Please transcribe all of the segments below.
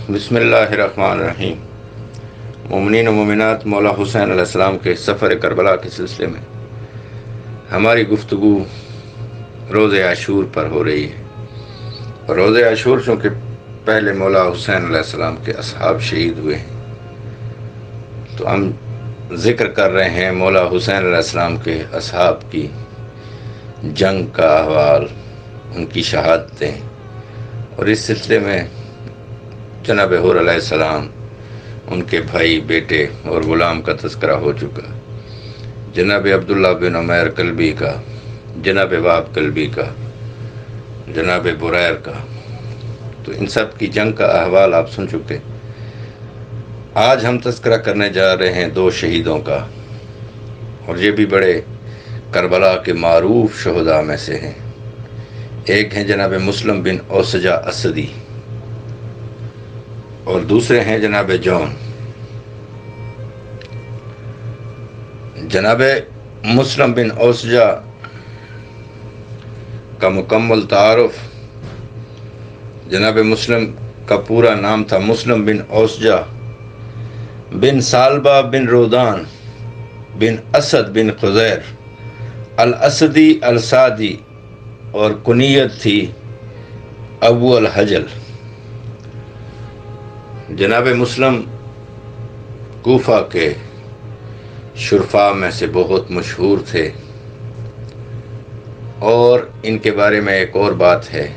بسم اللہ الرحمن الرحیم۔ مومنین و مومنات، مولا حسین علیہ السلام کے سفر کربلا کے سلسلے میں ہماری گفتگو روز عاشور پر ہو رہی ہے۔ اور روز عاشور چونکہ پہلے مولا حسین علیہ السلام کے اصحاب شہید ہوئے ہیں، تو ہم ذکر کر رہے ہیں مولا حسین علیہ السلام کے اصحاب کی جنگ کا احوال، ان کی شہادتیں، اور اس سلسلے میں جناب حور علیہ السلام، ان کے بھائی، بیٹے اور غلام کا تذکرہ ہو چکا، جناب عبداللہ بن عمیر کلبی کا، جناب وہب کلبی کا، جناب بریر کا، تو ان سب کی جنگ کا احوال آپ سن چکے۔ آج ہم تذکرہ کرنے جا رہے ہیں دو شہیدوں کا، اور یہ بھی بڑے کربلا کے معروف شہداء میں سے ہیں۔ ایک ہیں جناب مسلم بن اوسجہ اسدی، اور دوسرے ہیں جناب جون۔ جناب مسلم بن اوسجہ کا مکمل تعارف، جناب مسلم کا پورا نام تھا مسلم بن اوسجہ بن سالبہ بن رودان بن اسد بن خزیر الاسدی السادی، اور کنیت تھی ابو الحجل۔ جناب مسلم کوفہ کے شرفاء میں سے بہت مشہور تھے، اور ان کے بارے میں ایک اور بات ہے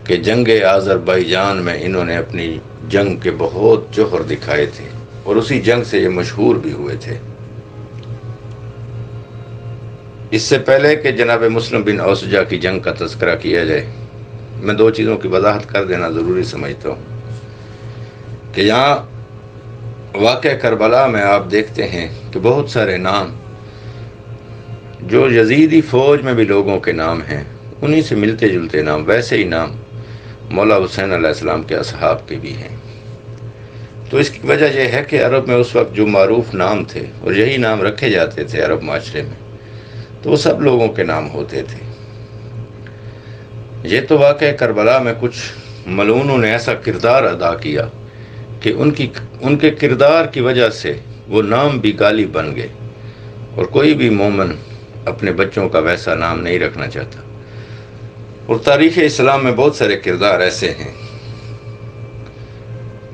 کہ جنگ آذربائیجان میں انہوں نے اپنی جنگ کے بہت جوہر دکھائے تھے، اور اسی جنگ سے یہ مشہور بھی ہوئے تھے۔ اس سے پہلے کہ جناب مسلم بن اوسجہ کی جنگ کا تذکرہ کیا جائے، میں دو چیزوں کی وضاحت کر دینا ضروری سمجھتا ہوں کہ یہاں واقع کربلا میں آپ دیکھتے ہیں کہ بہت سارے نام جو یزیدی فوج میں بھی لوگوں کے نام ہیں، انہی سے ملتے جلتے نام، ویسے ہی نام مولا حسین علیہ السلام کے اصحاب کے بھی ہیں۔ تو اس کی وجہ یہ ہے کہ عرب میں اس وقت جو معروف نام تھے، اور یہی نام رکھے جاتے تھے عرب معاشرے میں، تو وہ سب لوگوں کے نام ہوتے تھے۔ یہ تو واقع کربلا میں کچھ ملعونوں نے ایسا کردار ادا کیا کہ ان کے کردار کی وجہ سے وہ نام بھی غالب بن گئے، اور کوئی بھی مومن اپنے بچوں کا ویسا نام نہیں رکھنا چاہتا۔ اور تاریخ اسلام میں بہت سارے کردار ایسے ہیں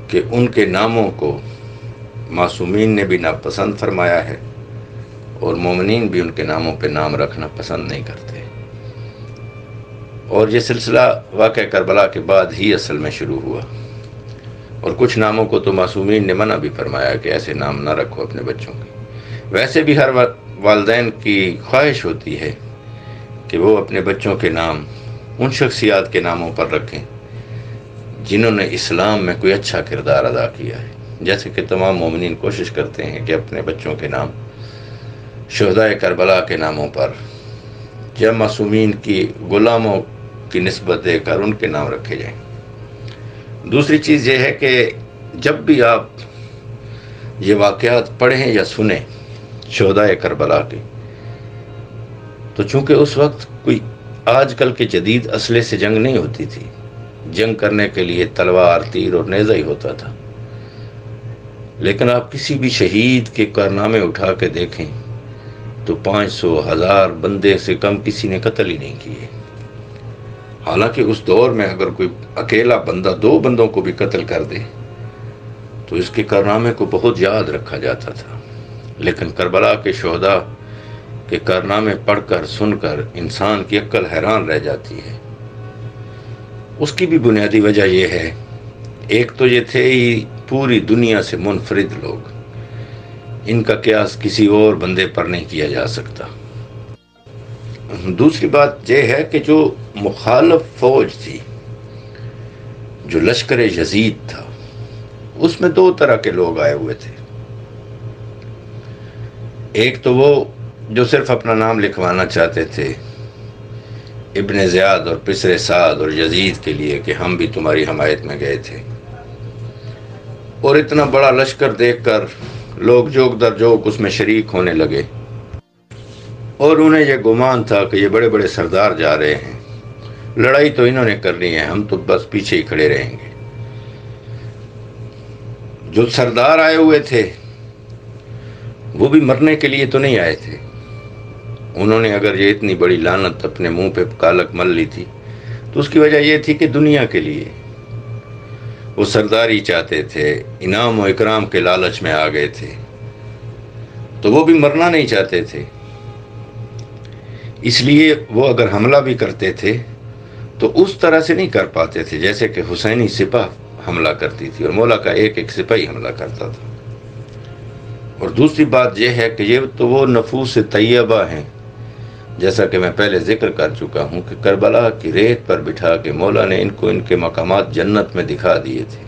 کہ ان کے ناموں کو معصومین نے بھی ناپسند فرمایا ہے، اور مومنین بھی ان کے ناموں پہ نام رکھنا پسند نہیں کرتے۔ اور یہ سلسلہ واقع کربلا کے بعد ہی اصل میں شروع ہوا، اور کچھ ناموں کو تو معصومین نے منع بھی فرمایا کہ ایسے نام نہ رکھو اپنے بچوں کے۔ ویسے بھی ہر والدین کی خواہش ہوتی ہے کہ وہ اپنے بچوں کے نام ان شخصیات کے ناموں پر رکھیں جنہوں نے اسلام میں کوئی اچھا کردار ادا کیا ہے، جیسے کہ تمام مومنین کوشش کرتے ہیں کہ اپنے بچوں کے نام شہداء کربلا کے ناموں پر یا معصومین کی غلاموں کی نسبت دے کر ان کے نام رکھے جائیں۔ دوسری چیز یہ ہے کہ جب بھی آپ یہ واقعات پڑھیں یا سنیں شہداء کربلا کے، تو چونکہ اس وقت کوئی آج کل کے جدید اسلحے سے جنگ نہیں ہوتی تھی، جنگ کرنے کے لیے تلوار، تیر اور نیزہ ہی ہوتا تھا، لیکن آپ کسی بھی شہید کے کارنامے اٹھا کے دیکھیں تو 500 1000 بندے سے کم کسی نے قتل ہی نہیں کیے۔ حالانکہ اس دور میں اگر کوئی اکیلا بندہ 2 بندوں کو بھی قتل کر دے تو اس کے کارنامے کو بہت یاد رکھا جاتا تھا، لیکن کربلا کے شہداء کے کارنامے پڑھ کر، سن کر انسان کی عقل حیران رہ جاتی ہے۔ اس کی بھی بنیادی وجہ یہ ہے، ایک تو یہ تھے ہی پوری دنیا سے منفرد لوگ، ان کا قیاس کسی اور بندے پر نہیں کیا جا سکتا۔ دوسری بات یہ ہے کہ جو مخالف فوج تھی، جو لشکر یزید تھا، اس میں 2 طرح کے لوگ آئے ہوئے تھے۔ ایک تو وہ جو صرف اپنا نام لکھوانا چاہتے تھے ابن زیاد اور پسر سعد اور یزید کے لیے کہ ہم بھی تمہاری حمایت میں گئے تھے، اور اتنا بڑا لشکر دیکھ کر لوگ جوک در جوک اس میں شریک ہونے لگے، اور انہیں یہ گمان تھا کہ یہ بڑے بڑے سردار جا رہے ہیں، لڑائی تو انہوں نے کرنی ہے، ہم تو بس پیچھے ہی کھڑے رہیں گے۔ جو سردار آئے ہوئے تھے وہ بھی مرنے کے لیے تو نہیں آئے تھے. انہوں نے اگر یہ اتنی بڑی لعنت اپنے منہ پہ کالک مل لی تھی تو اس کی وجہ یہ تھی کہ دنیا کے لیے وہ سرداری چاہتے تھے، انعام و اکرام کے لالچ میں آ گئے تھے، تو وہ بھی مرنا نہیں چاہتے تھے. اس لیے وہ اگر حملہ بھی کرتے تھے تو اس طرح سے نہیں کر پاتے تھے جیسے کہ حسینی سپاہ حملہ کرتی تھی اور مولا کا ایک ایک سپاہی حملہ کرتا تھا. اور دوسری بات یہ ہے کہ یہ تو وہ نفوس طیبہ ہیں جیسا کہ میں پہلے ذکر کر چکا ہوں کہ کربلا کی ریت پر بٹھا کے مولا نے ان کو ان کے مقامات جنت میں دکھا دیے تھے.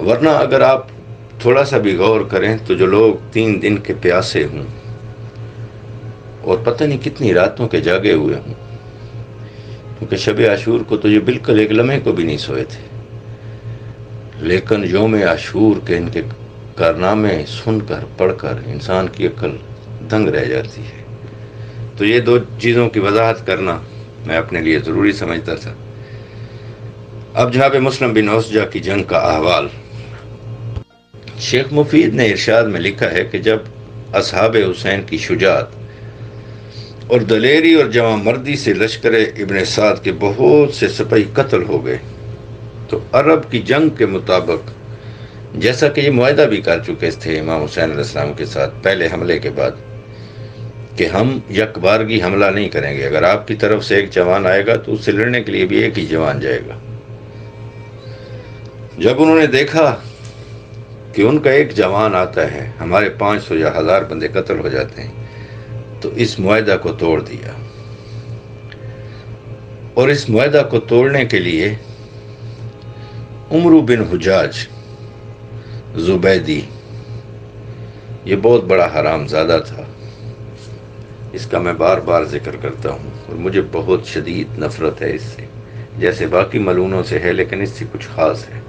ورنہ اگر آپ تھوڑا سا بھی غور کریں تو جو لوگ 3 دن کے پیاسے ہوں اور پتہ نہیں کتنی راتوں کے جاگے ہوئے ہوں، کیونکہ شب عاشور کو تو یہ بالکل ایک لمحے کو بھی نہیں سوئے تھے، لیکن یوم عاشور کے ان کے کارنامے سن کر پڑھ کر انسان کی عقل دنگ رہ جاتی ہے. تو یہ 2 چیزوں کی وضاحت کرنا میں اپنے لیے ضروری سمجھتا تھا. اب جناب مسلم بن اوسجا کی جنگ کا احوال. شیخ مفید نے ارشاد میں لکھا ہے کہ جب اصحاب حسین کی شجاعت اور دلیری اور جواں مردی سے لشکر ابن سعد کے بہت سے سپاہی قتل ہو گئے تو عرب کی جنگ کے مطابق، جیسا کہ یہ معاہدہ بھی کر چکے تھے امام حسین علیہ السلام کے ساتھ پہلے حملے کے بعد کہ ہم یک بارگی حملہ نہیں کریں گے، اگر آپ کی طرف سے ایک جوان آئے گا تو اس سے لڑنے کے لیے بھی ایک ہی جوان جائے گا. جب انہوں نے دیکھا کہ ان کا ایک جوان آتا ہے، ہمارے 500 یا 1000 بندے قتل ہو جاتے ہیں، تو اس معاہدہ کو توڑ دیا. اور اس معاہدہ کو توڑنے کے لیے عمرو بن حجاج زبیدی، یہ بہت بڑا حرام زادہ تھا، اس کا میں بار بار ذکر کرتا ہوں اور مجھے بہت شدید نفرت ہے اس سے، جیسے باقی ملعونوں سے ہے لیکن اس سے کچھ خاص ہے.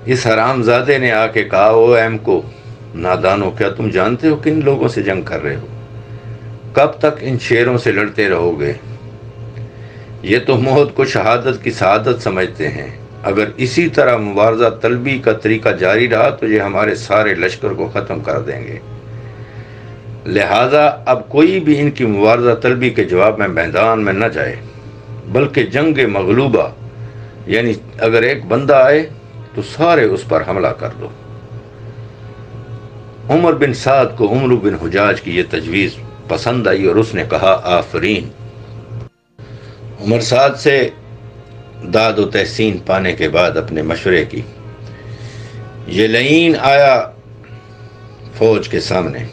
اس حرام زادے نے آ کے کہا، او ایم کو نادانو، کیا تم جانتے ہو کن لوگوں سے جنگ کر رہے ہو؟ کب تک ان شیروں سے لڑتے رہو گے؟ یہ تو موت کو شہادت کی سعادت سمجھتے ہیں. اگر اسی طرح مبارزہ طلبی کا طریقہ جاری رہا تو یہ ہمارے سارے لشکر کو ختم کر دیں گے. لہذا اب کوئی بھی ان کی مبارزہ طلبی کے جواب میں میدان میں نہ جائے، بلکہ جنگ مغلوبہ، یعنی اگر ایک بندہ آئے تو سارے اس پر حملہ کر دو. عمر بن سعد کو عمرو بن حجاج کی یہ تجویز پسند آئی اور اس نے کہا، آفرین. عمر سعد سے داد و تحسین پانے کے بعد اپنے مشورے کی یہ لعین آیا فوج کے سامنے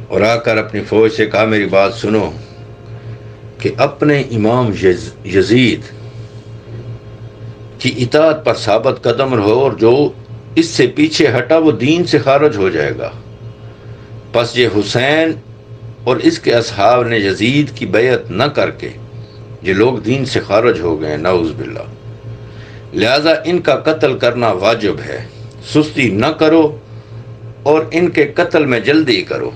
اور آ کر اپنی فوج سے کہا، میری بات سنو کہ اپنے امام یزید کی اطاعت پر ثابت قدم رہو اور جو اس سے پیچھے ہٹا وہ دین سے خارج ہو جائے گا. پس یہ حسین اور اس کے اصحاب نے یزید کی بیعت نہ کر کے یہ لوگ دین سے خارج ہو گئے، نعوذ باللہ. لہذا ان کا قتل کرنا واجب ہے، سستی نہ کرو اور ان کے قتل میں جلدی کرو.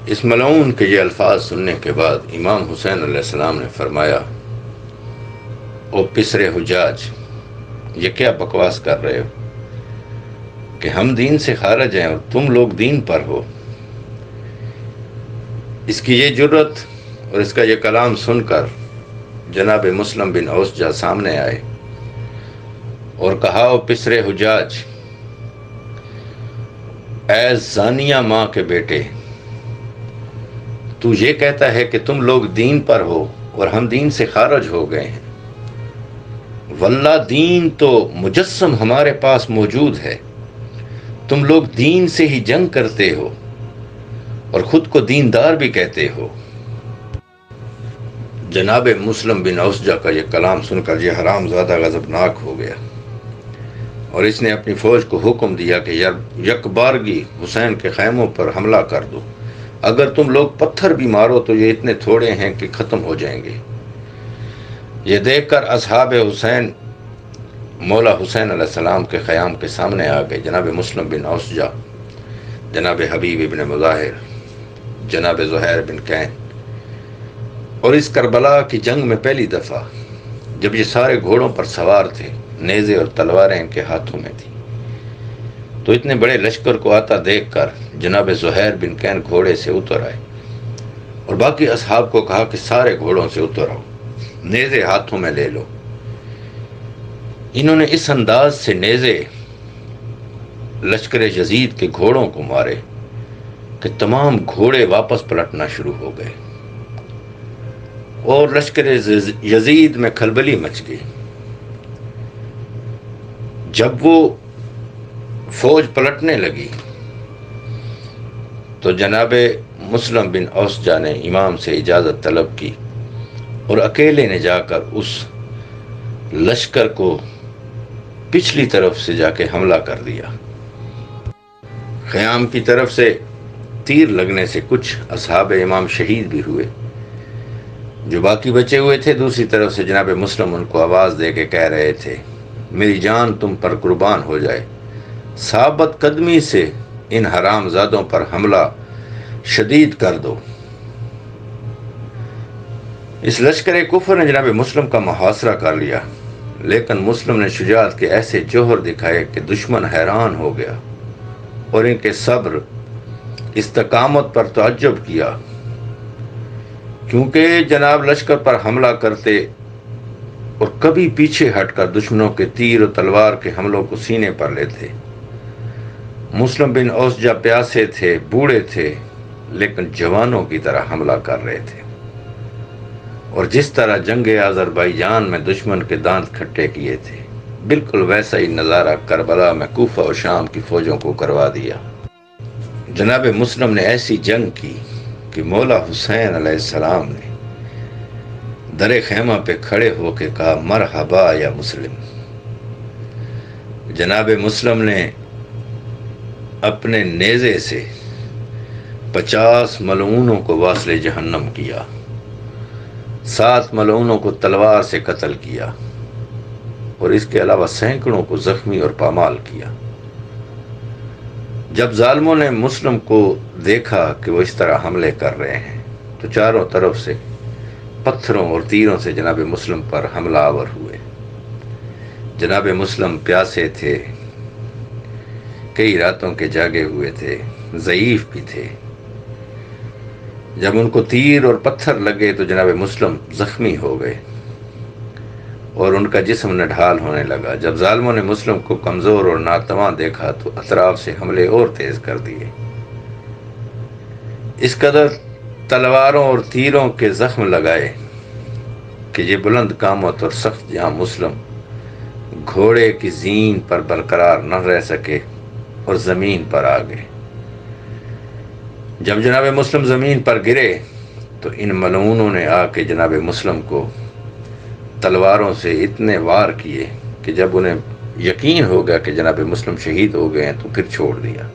اس ملعون کے یہ الفاظ سننے کے بعد امام حسین علیہ السلام نے فرمایا، او پسرے حجاج، یہ کیا بکواس کر رہے ہو کہ ہم دین سے خارج ہیں اور تم لوگ دین پر ہو؟ اس کی یہ جرت اور اس کا یہ کلام سن کر جناب مسلم بن اوسجا سامنے آئے اور کہا، او پسرے حجاج، اے زانیہ ماں کے بیٹے، تو یہ کہتا ہے کہ تم لوگ دین پر ہو اور ہم دین سے خارج ہو گئے ہیں. واللہ دین تو مجسم ہمارے پاس موجود ہے. تم لوگ دین سے ہی جنگ کرتے ہو اور خود کو دیندار بھی کہتے ہو. جناب مسلم بن اوسجا کا یہ کلام سن کر یہ حرام زادہ غضبناک ہو گیا اور اس نے اپنی فوج کو حکم دیا کہ یک بارگی حسین کے خیموں پر حملہ کر دو. اگر تم لوگ پتھر بھی مارو تو یہ اتنے تھوڑے ہیں کہ ختم ہو جائیں گے. یہ دیکھ کر اصحاب حسین مولا حسین علیہ السلام کے خیام کے سامنے آ گئے. جناب مسلم بن اوسجا، جناب حبیب ابن مظاہر، جناب زہیر بن کین. اور اس کربلا کی جنگ میں پہلی دفعہ جب یہ سارے گھوڑوں پر سوار تھے، نیزے اور تلواریں ان کے ہاتھوں میں تھیں۔ تو اتنے بڑے لشکر کو آتا دیکھ کر جناب زہیر بن کین گھوڑے سے اتر آئے اور باقی اصحاب کو کہا کہ سارے گھوڑوں سے اتر آؤ، نیزے ہاتھوں میں لے لو۔ انہوں نے اس انداز سے نیزے لشکر یزید کے گھوڑوں کو مارے کہ تمام گھوڑے واپس پلٹنا شروع ہو گئے اور لشکر یزید میں کھلبلی مچ گئی۔ جب وہ فوج پلٹنے لگی تو جناب مسلم بن اوسجا نے امام سے اجازت طلب کی اور اکیلے نے جا کر اس لشکر کو پچھلی طرف سے جا کے حملہ کر دیا۔ خیام کی طرف سے تیر لگنے سے کچھ اصحاب امام شہید بھی ہوئے، جو باقی بچے ہوئے تھے دوسری طرف سے جناب مسلم ان کو آواز دے کے کہہ رہے تھے، میری جان تم پر قربان ہو جائے، ثابت قدمی سے ان حرام زادوں پر حملہ شدید کر دو۔ اس لشکر کفر نے جناب مسلم کا محاصرہ کر لیا، لیکن مسلم نے شجاعت کے ایسے جوہر دکھائے کہ دشمن حیران ہو گیا اور ان کے صبر استقامت پر تعجب کیا، کیونکہ جناب لشکر پر حملہ کرتے اور کبھی پیچھے ہٹ کر دشمنوں کے تیر و تلوار کے حملوں کو سینے پر لیتے۔ مسلم بن اوسجا پیاسے تھے، بوڑھے تھے، لیکن جوانوں کی طرح حملہ کر رہے تھے، اور جس طرح جنگ آذربائیجان میں دشمن کے دانت کھٹے کیے تھے، بالکل ویسا ہی نظارہ کربلا میں کوفہ اور شام کی فوجوں کو کروا دیا۔ جناب مسلم نے ایسی جنگ کی کہ مولا حسین علیہ السلام نے در خیمہ پہ کھڑے ہو کے کہا، مرحبا یا مسلم۔ جناب مسلم نے اپنے نیزے سے 50 ملعونوں کو واصل جہنم کیا، 7 ملعونوں کو تلوار سے قتل کیا، اور اس کے علاوہ سینکڑوں کو زخمی اور پامال کیا۔ جب ظالموں نے مسلم کو دیکھا کہ وہ اس طرح حملے کر رہے ہیں تو چاروں طرف سے پتھروں اور تیروں سے جناب مسلم پر حملہ آور ہوئے۔ جناب مسلم پیاسے تھے، کئی راتوں کے جاگے ہوئے تھے، ضعیف بھی تھے۔ جب ان کو تیر اور پتھر لگے تو جناب مسلم زخمی ہو گئے اور ان کا جسم نڈھال ہونے لگا۔ جب ظالموں نے مسلم کو کمزور اور ناتواں دیکھا تو اطراف سے حملے اور تیز کر دیے۔ اس قدر تلواروں اور تیروں کے زخم لگائے کہ یہ بلند قامت اور سخت جاں مسلم گھوڑے کی زین پر برقرار نہ رہ سکے اور زمین پر آ گئے۔ جب جناب مسلم زمین پر گرے تو ان ملعونوں نے آ کے جناب مسلم کو تلواروں سے اتنے وار کیے کہ جب انہیں یقین ہو گیا کہ جناب مسلم شہید ہو گئے ہیں تو پھر چھوڑ دیا۔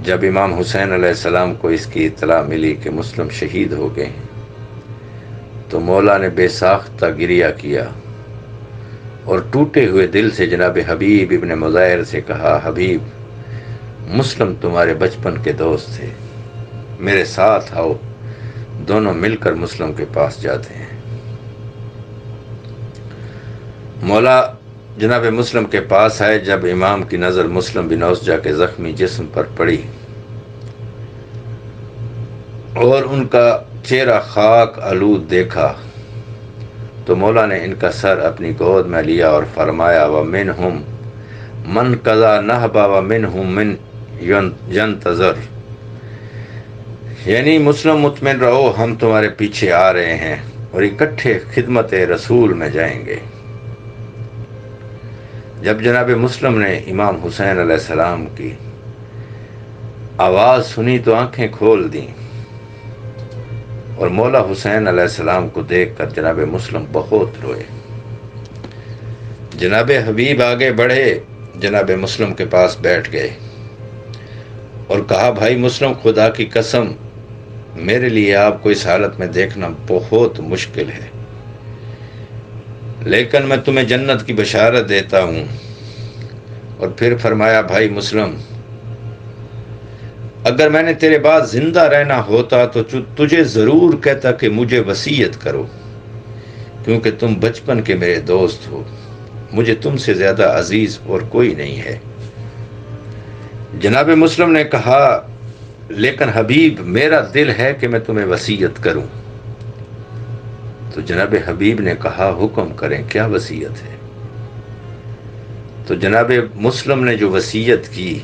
جب امام حسین علیہ السلام کو اس کی اطلاع ملی کہ مسلم شہید ہو گئے ہیں تو مولا نے بے ساختہ گریہ کیا اور ٹوٹے ہوئے دل سے جناب حبیب ابن مظاہر سے کہا، حبیب، مسلم تمہارے بچپن کے دوست تھے، میرے ساتھ آؤ، دونوں مل کر مسلم کے پاس جاتے ہیں۔ مولا جناب مسلم کے پاس آئے۔ جب امام کی نظر مسلم بن اوسجا کے زخمی جسم پر پڑی اور ان کا چہرہ خاک آلود دیکھا تو مولا نے ان کا سر اپنی گود میں لیا اور فرمایا، وَمِنْهُمْ مَنْ قَضَى نَحْبَهُ وَمِنْهُمْ مِنْ يَنْتَظِرُ، یعنی مسلم مطمئن رہو، ہم تمہارے پیچھے آ رہے ہیں اور اکٹھے خدمت رسول میں جائیں گے۔ جب جناب مسلم نے امام حسین علیہ السلام کی آواز سنی تو آنکھیں کھول دیں، اور مولا حسین علیہ السلام کو دیکھ کر جناب مسلم بہت روئے۔ جناب حبیب آگے بڑھے، جناب مسلم کے پاس بیٹھ گئے اور کہا، بھائی مسلم، خدا کی قسم، میرے لیے آپ کو اس حالت میں دیکھنا بہت مشکل ہے، لیکن میں تمہیں جنت کی بشارت دیتا ہوں۔ اور پھر فرمایا، بھائی مسلم، اگر میں نے تیرے بعد زندہ رہنا ہوتا تو تجھے ضرور کہتا کہ مجھے وصیت کرو، کیونکہ تم بچپن کے میرے دوست ہو، مجھے تم سے زیادہ عزیز اور کوئی نہیں ہے۔ جناب مسلم نے کہا لیکن حبیب میرا دل ہے کہ میں تمہیں وصیت کروں۔ تو جناب حبیب نے کہا حکم کریں، کیا وصیت ہے؟ تو جناب مسلم نے جو وصیت کی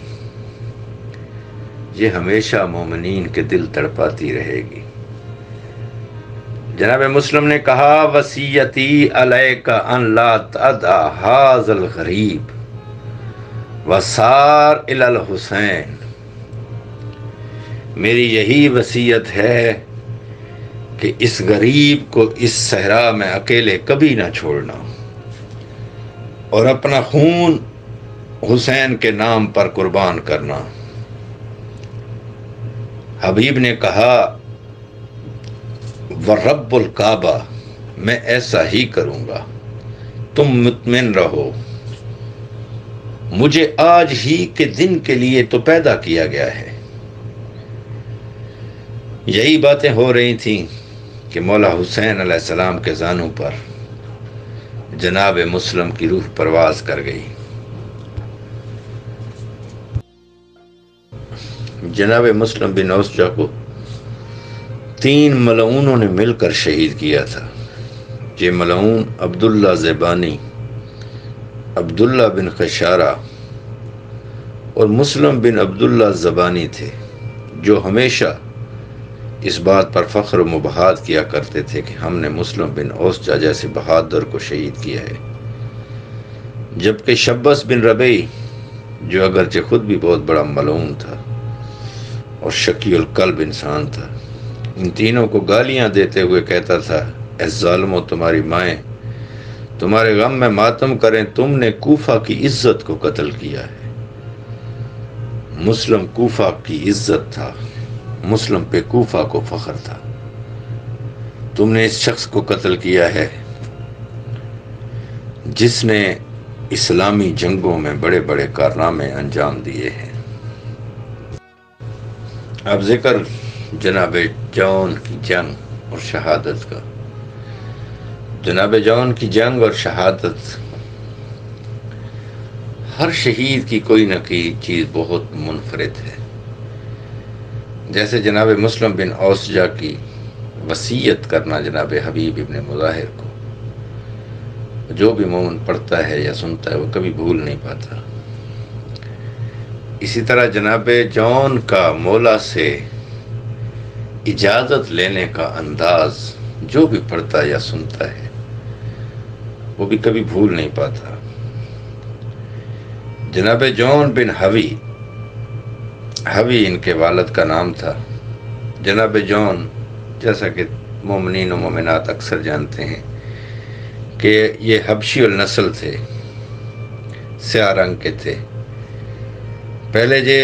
یہ ہمیشہ مومنین کے دل تڑپاتی رہے گی۔ جناب مسلم نے کہا وصیتی علیک ان لا تدع ھذا الغریب وسار الی الحسین، میری یہی وصیت ہے کہ اس غریب کو اس صحرا میں اکیلے کبھی نہ چھوڑنا اور اپنا خون حسین کے نام پر قربان کرنا۔ حبیب نے کہا ورب الکعبہ، میں ایسا ہی کروں گا، تم مطمئن رہو، مجھے آج ہی کے دن کے لیے تو پیدا کیا گیا ہے۔ یہی باتیں ہو رہی تھیں کہ مولا حسین علیہ السلام کے زانوں پر جناب مسلم کی روح پرواز کر گئی۔ جناب مسلم بن اوسجہ کو 3 ملعونوں نے مل کر شہید کیا تھا۔ یہ ملعون عبداللہ زیبانی، عبداللہ بن خشارہ اور مسلم بن عبداللہ زبانی تھے، جو ہمیشہ اس بات پر فخر و مباحات کیا کرتے تھے کہ ہم نے مسلم بن اوسجہ جیسے بہادر کو شہید کیا ہے۔ جبکہ شبس بن ربیع، جو اگرچہ خود بھی بہت بڑا ملعون تھا اور شقی القلب انسان تھا، ان تینوں کو گالیاں دیتے ہوئے کہتا تھا اے ظالمو، تمہاری مائیں تمہارے غم میں ماتم کریں، تم نے کوفہ کی عزت کو قتل کیا ہے۔ مسلم کوفہ کی عزت تھا، مسلم پہ کوفہ کو فخر تھا، تم نے اس شخص کو قتل کیا ہے جس نے اسلامی جنگوں میں بڑے بڑے کارنامے انجام دیے ہیں۔ اب ذکر جناب جون کی جنگ اور شہادت کا۔ جناب جون کی جنگ اور شہادت، ہر شہید کی کوئی نہ کوئی چیز بہت منفرد ہے۔ جیسے جناب مسلم بن اوسجہ کی وصیت کرنا جناب حبیب ابن مظاہر کو، جو بھی مومن پڑھتا ہے یا سنتا ہے وہ کبھی بھول نہیں پاتا۔ اسی طرح جناب جون کا مولا سے اجازت لینے کا انداز جو بھی پڑھتا یا سنتا ہے وہ بھی کبھی بھول نہیں پاتا۔ جناب جون بن حوی ان کے والد کا نام تھا۔ جناب جون، جیسا کہ مومنین و مومنات اکثر جانتے ہیں کہ یہ حبشی النسل تھے، سیاہ رنگ کے تھے۔ پہلے یہ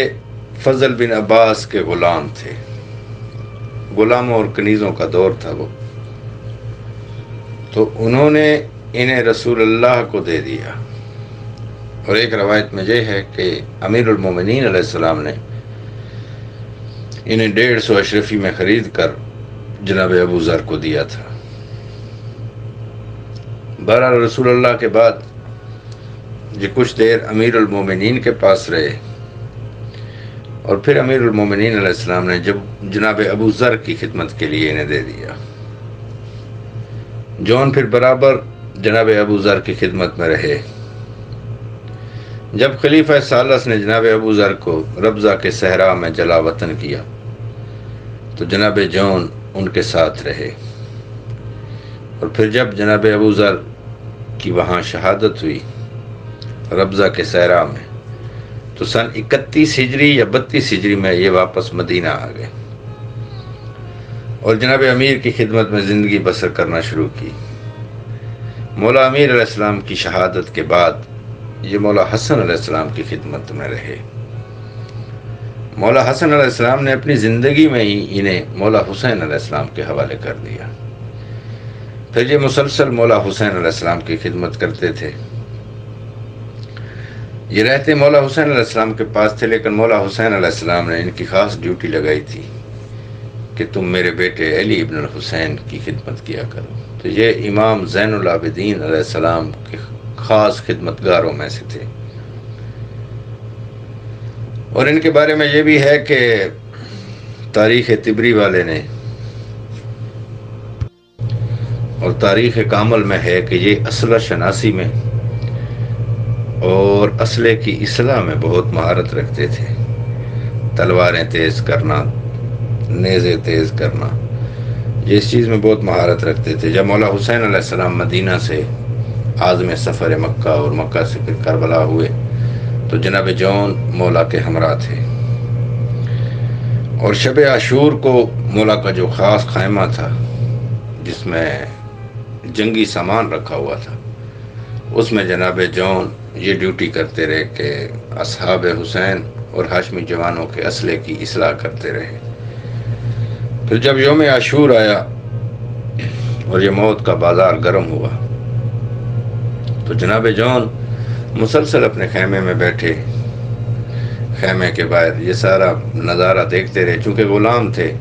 فضل بن عباس کے غلام تھے، غلاموں اور کنیزوں کا دور تھا وہ، تو انہوں نے انہیں رسول اللہ کو دے دیا۔ اور ایک روایت میں یہ ہے کہ امیر المومنین علیہ السلام نے انہیں 150 اشرفی میں خرید کر جناب ابو ذر کو دیا تھا۔ بہرحال رسول اللہ کے بعد یہ کچھ دیر امیر المومنین کے پاس رہے، اور پھر امیر المومنین علیہ السلام نے جب جناب ابو ذر کی خدمت کے لیے انہیں دے دیا۔ جون پھر برابر جناب ابو ذر کی خدمت میں رہے۔ جب خلیفہ ثالث نے جناب ابو ذر کو ربضہ کے صحرا میں جلا وطن کیا تو جناب جون ان کے ساتھ رہے، اور پھر جب جناب ابو ذر کی وہاں شہادت ہوئی ربضہ کے صحرا میں تو سن 31 ہجری یا 32 ہجری میں یہ واپس مدینہ آ گئے اور جناب امیر کی خدمت میں زندگی بسر کرنا شروع کی۔ مولا امیر علیہ السلام کی شہادت کے بعد یہ مولا حسن علیہ السلام کی خدمت میں رہے۔ مولا حسن علیہ السلام نے اپنی زندگی میں ہی انہیں مولا حسین علیہ السلام کے حوالے کر دیا۔ پھر یہ مسلسل مولا حسین علیہ السلام کی خدمت کرتے تھے۔ یہ رہتے مولا حسین علیہ السلام کے پاس تھے، لیکن مولا حسین علیہ السلام نے ان کی خاص ڈیوٹی لگائی تھی کہ تم میرے بیٹے علی ابن الحسین کی خدمت کیا کرو۔ تو یہ امام زین العابدین علیہ السلام کے خاص خدمتگاروں میں سے تھے۔ اور ان کے بارے میں یہ بھی ہے کہ تاریخ طبری والے نے اور تاریخ کامل میں ہے کہ یہ اسلحہ شناسی میں اور اسلحے کی اصلاح میں بہت مہارت رکھتے تھے۔ تلواریں تیز کرنا، نیزے تیز کرنا، یہ اس چیز میں بہت مہارت رکھتے تھے۔ جب مولا حسین علیہ السلام مدینہ سے عازم سفر مکہ اور مکہ سے پھر کربلا ہوئے تو جناب جون مولا کے ہمراہ تھے، اور شب عاشور کو مولا کا جو خاص خیمہ تھا جس میں جنگی سامان رکھا ہوا تھا، اس میں جناب جون یہ ڈیوٹی کرتے رہے کہ اصحاب حسین اور ہاشمی جوانوں کے اسلحے کی اصلاح کرتے رہے۔ پھر جب یوم عاشور آیا اور یہ موت کا بازار گرم ہوا تو جناب جون مسلسل اپنے خیمے میں بیٹھے، خیمے کے باہر یہ سارا نظارہ دیکھتے رہے۔ چونکہ غلام تھے،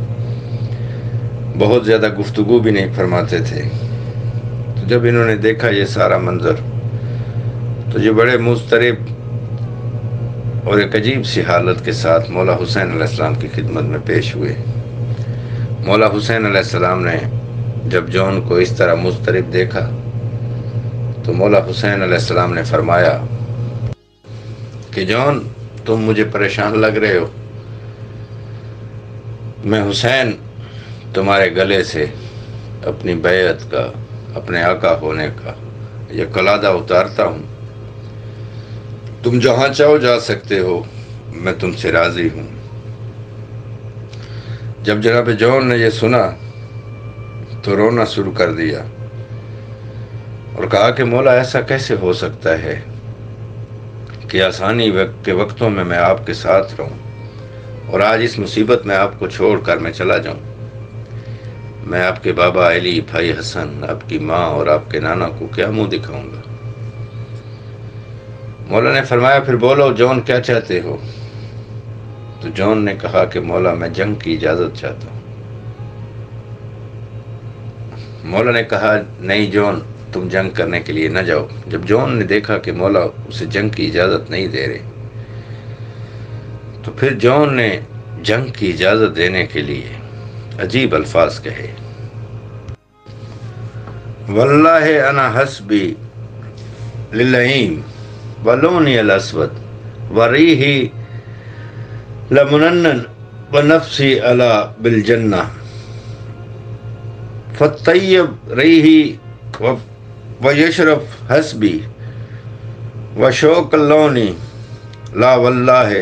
بہت زیادہ گفتگو بھی نہیں فرماتے تھے، تو جب انہوں نے دیکھا یہ سارا منظر تو یہ بڑے مضطرب اور ایک عجیب سی حالت کے ساتھ مولا حسین علیہ السلام کی خدمت میں پیش ہوئے۔ مولا حسین علیہ السلام نے جب جون کو اس طرح مضطرب دیکھا تو مولا حسین علیہ السلام نے فرمایا کہ جون، تم مجھے پریشان لگ رہے ہو، میں حسین تمہارے گلے سے اپنی بیعت کا، اپنے آقا ہونے کا یہ کلادہ اتارتا ہوں، تم جہاں چاہو جا سکتے ہو، میں تم سے راضی ہوں۔ جب جناب جون نے یہ سنا تو رونا شروع کر دیا اور کہا کہ مولا ایسا کیسے ہو سکتا ہے کہ آسانی کے وقتوں میں آپ کے ساتھ رہوں اور آج اس مصیبت میں آپ کو چھوڑ کر میں چلا جاؤں؟ میں آپ کے بابا علی، بھائی حسن، آپ کی ماں اور آپ کے نانا کو کیا منہ دکھاؤں گا؟ مولا نے فرمایا پھر بولو جون کیا چاہتے ہو؟ تو جون نے کہا کہ مولا میں جنگ کی اجازت چاہتا ہوں۔ مولا نے کہا نہیں جون، تم جنگ کرنے کے لیے نہ جاؤ۔ جب جون نے دیکھا کہ مولا اسے جنگ کی اجازت نہیں دے رہے تو پھر جون نے جنگ کی اجازت دینے کے لیے عجیب الفاظ کہے، واللہ انا حسبی للعیم ولونی الاسود وریحی لمننن ونفسی علا بالجنہ فالطیب ریحی ویشرف حسبی وشوق اللونی لا واللہ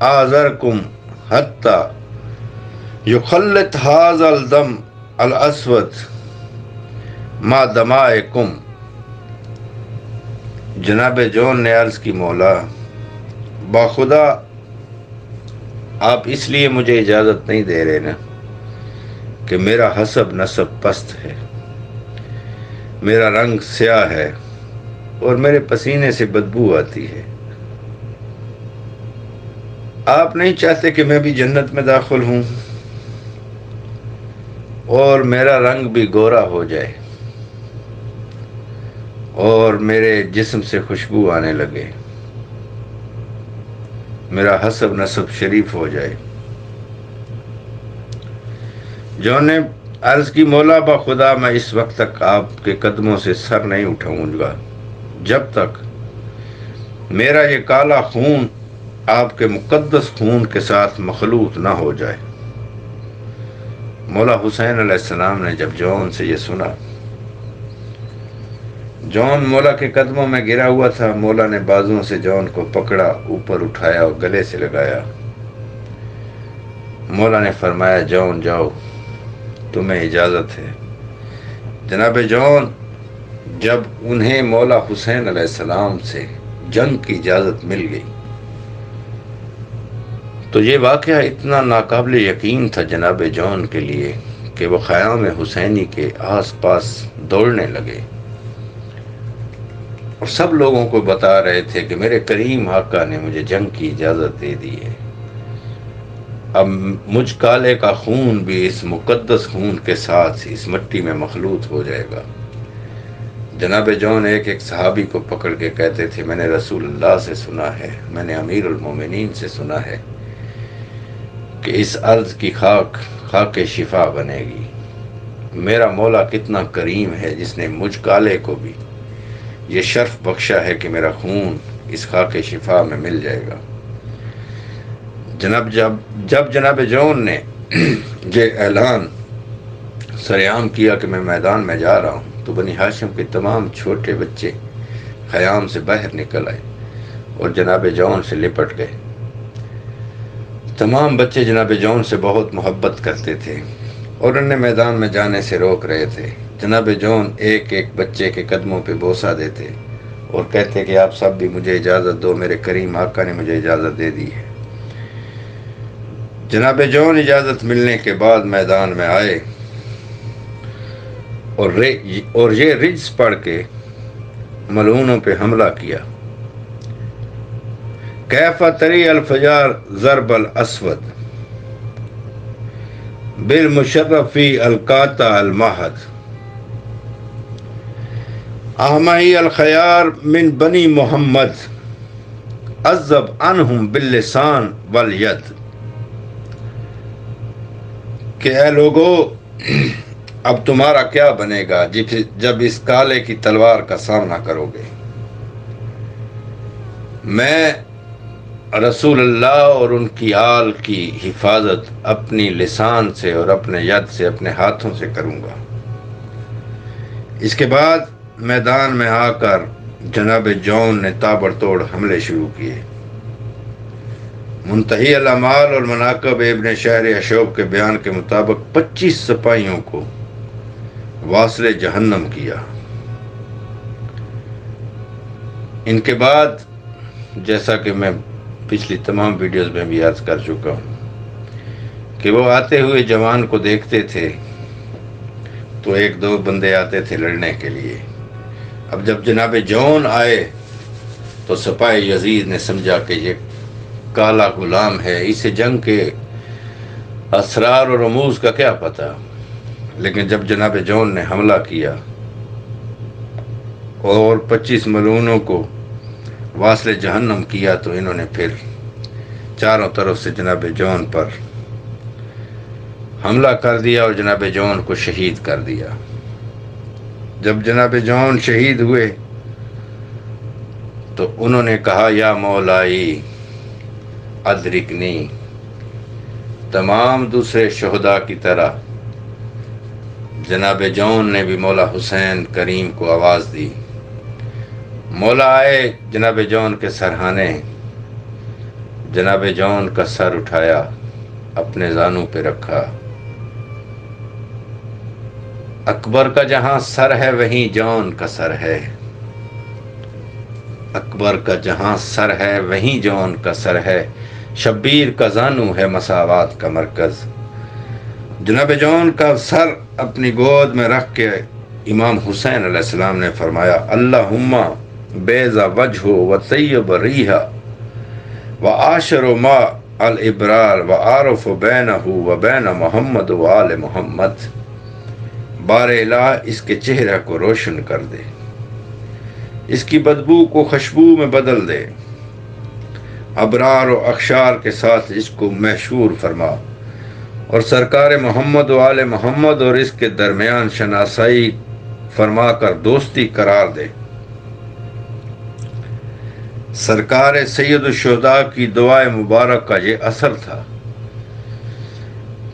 آذرکم حتی یخلط هذا الدم الاسود ما دمائکم۔ جناب جون نے عرض کی مولا باخدا آپ اس لیے مجھے اجازت نہیں دے رہے نا کہ میرا حسب نسب پست ہے، میرا رنگ سیاہ ہے اور میرے پسینے سے بدبو آتی ہے۔ آپ نہیں چاہتے کہ میں بھی جنت میں داخل ہوں اور میرا رنگ بھی گورا ہو جائے اور میرے جسم سے خوشبو آنے لگے، میرا حسب نسب شریف ہو جائے۔ جون نے عرض کی مولا باخدا میں اس وقت تک آپ کے قدموں سے سر نہیں اٹھاؤں گا جب تک میرا یہ کالا خون آپ کے مقدس خون کے ساتھ مخلوط نہ ہو جائے۔ مولا حسین علیہ السلام نے جب جون سے یہ سنا، جون مولا کے قدموں میں گرا ہوا تھا، مولا نے بازوؤں سے جون کو پکڑا، اوپر اٹھایا اور گلے سے لگایا۔ مولا نے فرمایا جون جاؤ، تمہیں اجازت ہے۔ جناب جون جب انہیں مولا حسین علیہ السلام سے جنگ کی اجازت مل گئی تو یہ واقعہ اتنا ناقابل یقین تھا جناب جون کے لیے کہ وہ خیام حسینی کے آس پاس دوڑنے لگے اور سب لوگوں کو بتا رہے تھے کہ میرے کریم آقا نے مجھے جنگ کی اجازت دے دی ہے، اب مجھ کالے کا خون بھی اس مقدس خون کے ساتھ اس مٹی میں مخلوط ہو جائے گا۔ جناب جون ایک صحابی کو پکڑ کے کہتے تھے، میں نے رسول اللہ سے سنا ہے، میں نے امیر المومنین سے سنا ہے کہ اس ارض کی خاک شفا بنے گی۔ میرا مولا کتنا کریم ہے جس نے مجھ کالے کو بھی یہ شرف بخشا ہے کہ میرا خون اس خاک شفا میں مل جائے گا۔ جب جناب جون نے یہ اعلان سریعام کیا کہ میں میدان میں جا رہا ہوں، تو بنی ہاشم کے تمام چھوٹے بچے خیام سے باہر نکل آئے اور جناب جون سے لپٹ گئے۔ تمام بچے جناب جون سے بہت محبت کرتے تھے اور انہیں میدان میں جانے سے روک رہے تھے۔ جناب جون ایک ایک بچے کے قدموں پہ بوسہ دیتے اور کہتے کہ آپ سب بھی مجھے اجازت دو، میرے کریم آقا نے مجھے اجازت دے دی ہے۔ جناب جون اجازت ملنے کے بعد میدان میں آئے اور یہ رجز پڑھ کے ملعونوں پہ حملہ کیا۔ کیف تری الفجار ضرب الاسود بالمشرفی القاطع المہد احمہی الخیار من بنی محمد عذب عنہم باللسان والید، کہ اے لوگو اب تمہارا کیا بنے گا جب اس کالے کی تلوار کا سامنا کرو گے۔ میں رسول اللہ اور ان کی آل کی حفاظت اپنی لسان سے اور اپنے ید سے، اپنے ہاتھوں سے کروں گا۔ اس کے بعد میدان میں آ کر جناب جون نے تابڑتوڑ حملے شروع کیے۔ منتہی الاعمال اور مناقب ابن شہر اشوب کے بیان کے مطابق 25 سپاہیوں کو واصل جہنم کیا۔ ان کے بعد جیسا کہ میں پچھلی تمام ویڈیوز میں بھی عرض کر چکا ہوں کہ وہ آتے ہوئے جوان کو دیکھتے تھے تو ایک دو بندے آتے تھے لڑنے کے لیے۔ اب جب جناب جون آئے تو سپاہی یزید نے سمجھا کہ یہ کالا غلام ہے، اسے جنگ کے اسرار اور رموز کا کیا پتہ۔ لیکن جب جناب جون نے حملہ کیا اور 25 ملعونوں کو واصل جہنم کیا تو انہوں نے پھر چاروں طرف سے جناب جون پر حملہ کر دیا اور جناب جون کو شہید کر دیا۔ جب جناب جون شہید ہوئے تو انہوں نے کہا یا مولائی ادرکنی، تمام دوسرے شہداء کی طرح جناب جون نے بھی مولا حسین کریم کو آواز دی۔ مولا آئے جناب جون کے سرہانے، جناب جون کا سر اٹھایا، اپنے زانوں پہ رکھا۔ اکبر کا جہاں سر ہے وہیں جون کا سر ہے، اکبر کا جہاں سر ہے وہیں جون کا سر ہے، شبیر کا زانو ہے مساوات کا مرکز۔ جناب جون کا سر اپنی گود میں رکھ کے امام حسین علیہ السلام نے فرمایا اللہم بیض وجہ و طیب ریحہ و عاشر ما الابرار و عارف بینہ و بین محمد و آل محمد، بار الہ اس کے چہرہ کو روشن کر دے، اس کی بدبو کو خوشبو میں بدل دے، ابرار و اخشار کے ساتھ اس کو محشور فرما، اور سرکار محمد و آل محمد اور اس کے درمیان شناسائی فرما کر دوستی قرار دے۔ سرکار سید الشہداء کی دعائے مبارک کا یہ اثر تھا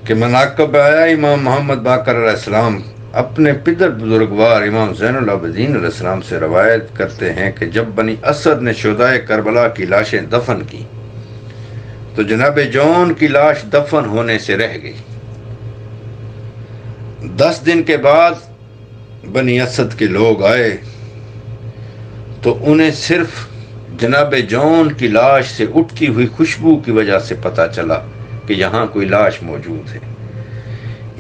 کہ مناقب آیا امام محمد باقر علیہ السلام اپنے پدر بزرگوار امام زین العابدین علیہ السلام سے روایت کرتے ہیں کہ جب بنی اسد نے شہداء کربلا کی لاشیں دفن کی تو جناب جون کی لاش دفن ہونے سے رہ گئی۔ 10 دن کے بعد بنی اسد کے لوگ آئے تو انہیں صرف جناب جون کی لاش سے اٹھتی ہوئی خوشبو کی وجہ سے پتہ چلا کہ یہاں کوئی لاش موجود ہے۔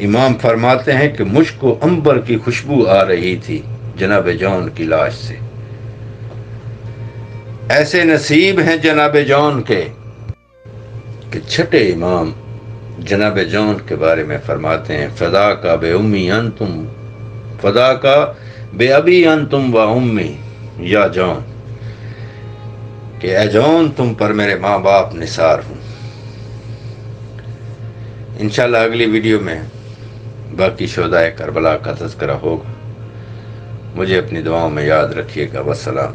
امام فرماتے ہیں کہ مجھ کو عنبر کی خوشبو آ رہی تھی جناب جون کی لاش سے۔ ایسے نصیب ہیں جناب جون کے کہ چھٹے امام جناب جون کے بارے میں فرماتے ہیں فدا کا بے امی انتم، فدا کا بے ابی انتم و امی یا جون، کہ اے جون تم پر میرے ماں باپ نثار ہوں۔ انشاءاللہ اگلی ویڈیو میں باقی شہدائے کربلا کا تذکرہ ہوگا۔ مجھے اپنی دعاؤں میں یاد رکھیے گا۔ والسلام۔